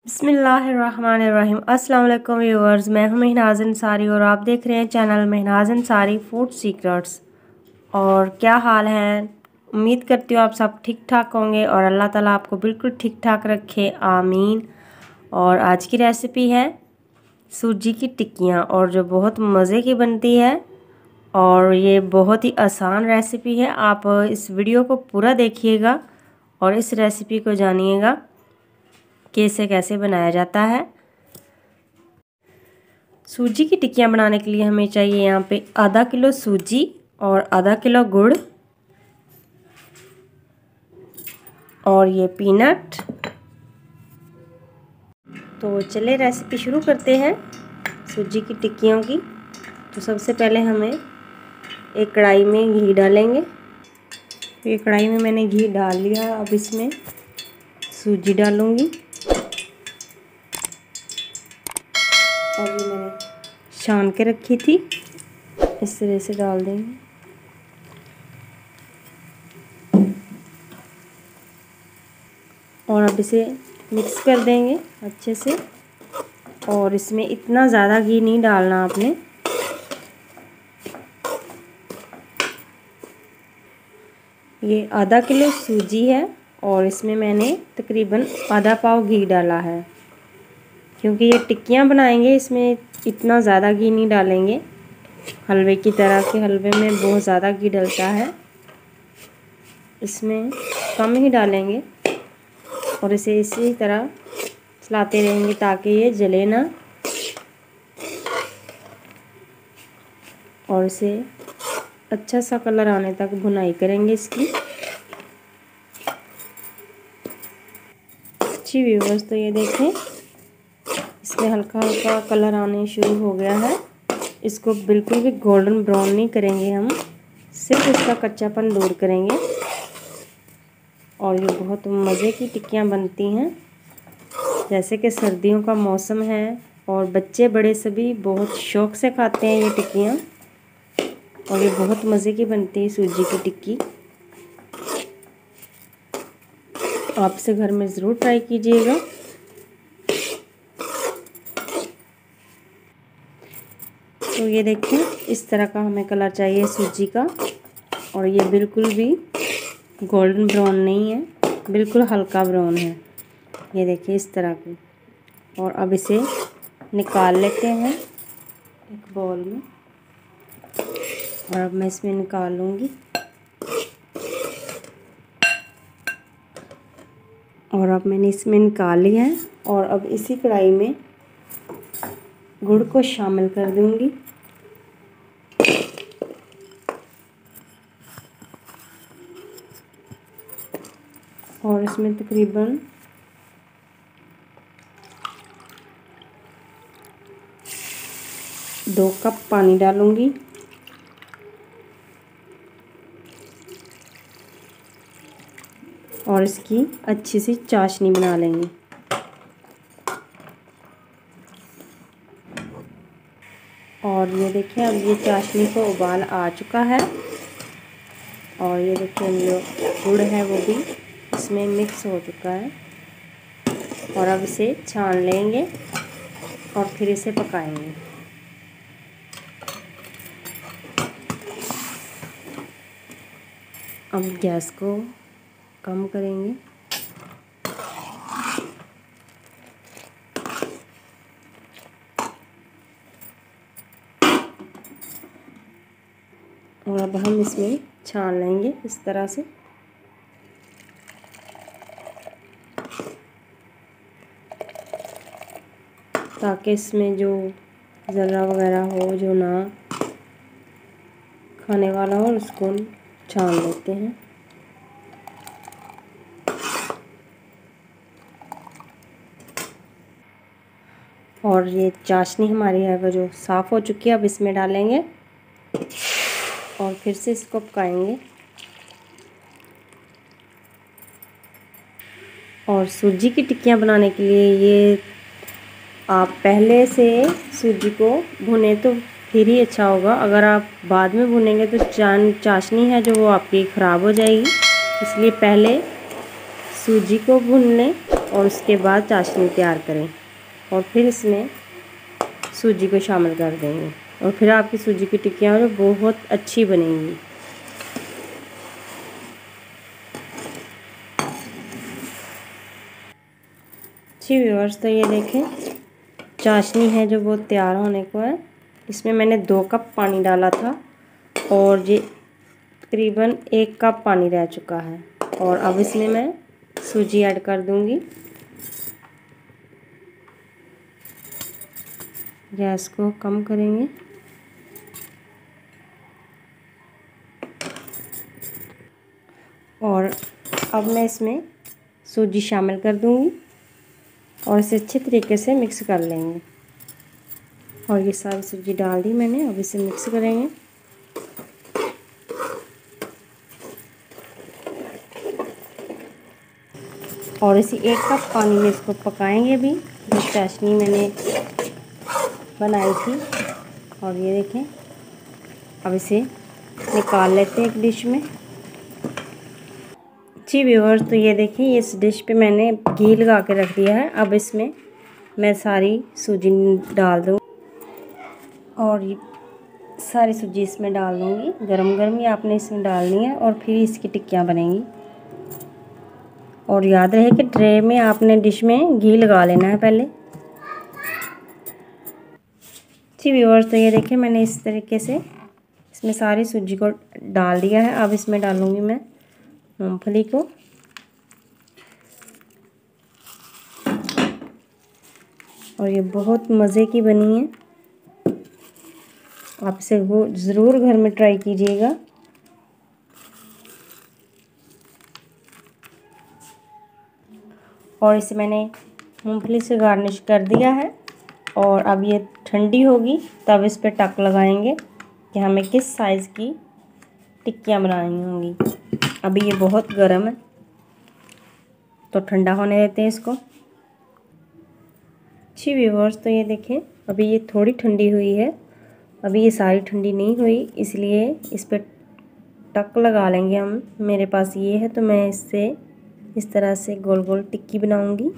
बिस्मिल्लाहिर्रहमानिर्रहीम। अस्सलाम वालेकुम व्यूअर्स, मैं हूं महनाज अंसारी और आप देख रहे हैं channel Mahnaz Ansari food secrets. और क्या हाल है, उम्मीद करती हूँ आप सब ठीक ठाक होंगे और अल्लाह ताला आपको बिल्कुल ठीक ठाक रखे, आमीन। और आज की रेसिपी है सूजी की टिक्कियाँ, और जो बहुत मज़े की बनती है और ये बहुत ही आसान रेसिपी है। आप इस वीडियो को पूरा देखिएगा और इस रेसिपी को जानिएगा कि इसे कैसे बनाया जाता है। सूजी की टिक्कियाँ बनाने के लिए हमें चाहिए यहाँ पे आधा किलो सूजी और आधा किलो गुड़ और ये पीनट। तो चले रेसिपी शुरू करते हैं सूजी की टिक्कियों की। तो सबसे पहले हमें एक कढ़ाई में घी डालेंगे। तो ये कढ़ाई में मैंने घी डाल लिया। अब इसमें सूजी डालूंगी और ये मैंने छान के रखी थी, इस तरह से डाल देंगे। और अब इसे मिक्स कर देंगे अच्छे से। और इसमें इतना ज़्यादा घी नहीं डालना आपने। ये आधा किलो सूजी है और इसमें मैंने तकरीबन आधा पाव घी डाला है, क्योंकि ये टिक्कियाँ बनाएंगे इसमें इतना ज़्यादा घी नहीं डालेंगे। हलवे की तरह के हलवे में बहुत ज़्यादा घी डलता है, इसमें कम ही डालेंगे। और इसे इसी तरह चलाते रहेंगे ताकि ये जले ना। और इसे अच्छा सा कलर आने तक भुनाई करेंगे इसकी। अच्छी व्यूअर्स, तो ये देखें इसमें हल्का हल्का कलर आने शुरू हो गया है। इसको बिल्कुल भी गोल्डन ब्राउन नहीं करेंगे हम, सिर्फ इसका कच्चापन दूर करेंगे। और ये बहुत मज़े की टिक्कियाँ बनती हैं। जैसे कि सर्दियों का मौसम है और बच्चे बड़े सभी बहुत शौक़ से खाते हैं ये टिक्कियाँ। और ये बहुत मज़े की बनती है सूजी की टिक्की। आप इसे घर में ज़रूर ट्राई कीजिएगा। तो ये देखिए इस तरह का हमें कलर चाहिए सूजी का। और ये बिल्कुल भी गोल्डन ब्राउन नहीं है, बिल्कुल हल्का ब्राउन है। ये देखिए इस तरह की। और अब इसे निकाल लेते हैं एक बाउल में। और अब मैं इसमें निकाल लूँगी। और अब मैंने इसमें निकाल लिया है। और अब इसी कढ़ाई में गुड़ को शामिल कर दूँगी। और इसमें तकरीबन 2 कप पानी डालूँगी। और इसकी अच्छी सी चाशनी बना लेंगे। और ये देखिए अब ये चाशनी को उबाल आ चुका है। और ये देखिए जो गुड़ है वो भी इसमें मिक्स हो चुका है। और अब इसे छान लेंगे और फिर इसे पकाएंगे। अब गैस को कम करेंगे। और अब हम इसमें छान लेंगे इस तरह से। ताकि इसमें जो ज़र्रा वगैरह हो, जो ना खाने वाला हो, उसको छान लेते हैं। और ये चाशनी हमारी है वो जो साफ़ हो चुकी है, अब इसमें डालेंगे और फिर से इसको पकाएंगे। और सूजी की टिक्कियाँ बनाने के लिए ये आप पहले से सूजी को भुने तो फिर ही अच्छा होगा। अगर आप बाद में भुनेंगे तो चाशनी है जो वो आपकी ख़राब हो जाएगी। इसलिए पहले सूजी को भून लें और उसके बाद चाशनी तैयार करें और फिर इसमें सूजी को शामिल कर देंगे और फिर आपकी सूजी की टिक्कियाँ जो बहुत अच्छी बनेंगी। जी व्यूअर्स, तो ये देखें चाशनी है जो वो तैयार होने को है। इसमें मैंने 2 कप पानी डाला था और ये तकरीबन 1 कप पानी रह चुका है। और अब इसमें मैं सूजी ऐड कर दूंगी। गैस को कम करेंगे और अब मैं इसमें सूजी शामिल कर दूंगी और इसे अच्छे तरीके से मिक्स कर लेंगे। और ये सारी सूजी डाल दी मैंने, अब इसे मिक्स करेंगे। और इसी 1 कप पानी में इसको पकाएंगे भी, जो चाशनी मैंने बनाई थी। और ये देखें, अब इसे निकाल लेते हैं एक डिश में। जी व्यूअर्स, तो ये देखिए इस डिश पे मैंने घी लगा के रख दिया है। अब इसमें मैं सारी सूजी डाल दूँ और ये सारी सूजी इसमें डाल दूँगी। गरम गरम ही आपने इसमें डालनी है और फिर इसकी टिक्कियाँ बनेंगी। और याद रहे कि ट्रे में आपने डिश में घी लगा लेना है पहले। जी व्यूअर्स, तो ये देखिए मैंने इस तरीके से इसमें सारी सूजी को डाल दिया है। अब इसमें डालूँगी मैं मूंगफली को। और ये बहुत मज़े की बनी है, आप इसे ज़रूर घर में ट्राई कीजिएगा। और इसे मैंने मूंगफली से गार्निश कर दिया है और अब ये ठंडी होगी तब इस पर टक लगाएंगे कि हमें किस साइज़ की टिक्कियाँ बनानी होंगी। अभी ये बहुत गर्म है तो ठंडा होने देते हैं इसको। जी व्यूअर्स, तो ये देखें अभी ये थोड़ी ठंडी हुई है, अभी ये सारी ठंडी नहीं हुई, इसलिए इस पर टक लगा लेंगे हम। मेरे पास ये है तो मैं इससे इस तरह से गोल गोल टिक्की बनाऊंगी।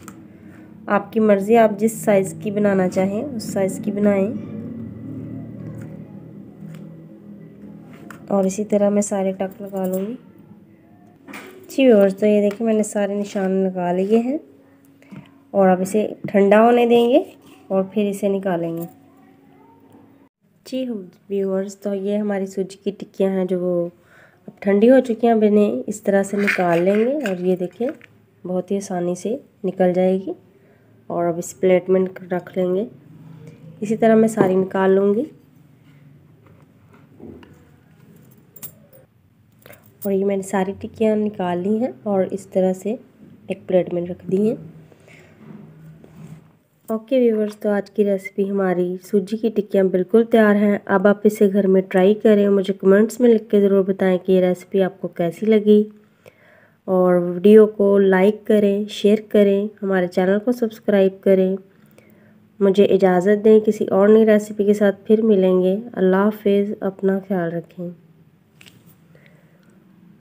आपकी मर्ज़ी, आप जिस साइज़ की बनाना चाहें उस साइज़ की बनाएं। और इसी तरह मैं सारे टक लगा लूँगी। जी व्यूअर्स, तो ये देखिए मैंने सारे निशान लगा लिए हैं और अब इसे ठंडा होने देंगे और फिर इसे निकालेंगे। जी व्यूअर्स, तो ये हमारी सूजी की टिक्कियाँ हैं जो वो अब ठंडी हो चुकी हैं। अब इन्हें इस तरह से निकाल लेंगे और ये देखिए बहुत ही आसानी से निकल जाएगी। और अब इस प्लेट में रख लेंगे। इसी तरह मैं सारी निकाल लूँगी। और ये मैंने सारी टिक्कियाँ निकाल ली हैं और इस तरह से एक प्लेट में रख दी हैं। ओके व्यूवर्स, तो आज की रेसिपी हमारी सूजी की टिक्कियाँ बिल्कुल तैयार हैं। अब आप इसे घर में ट्राई करें, मुझे कमेंट्स में लिख के ज़रूर बताएं कि ये रेसिपी आपको कैसी लगी। और वीडियो को लाइक करें, शेयर करें, हमारे चैनल को सब्सक्राइब करें। मुझे इजाज़त दें, किसी और नई रेसिपी के साथ फिर मिलेंगे। अल्लाह हाफ़िज़, अपना ख्याल रखें।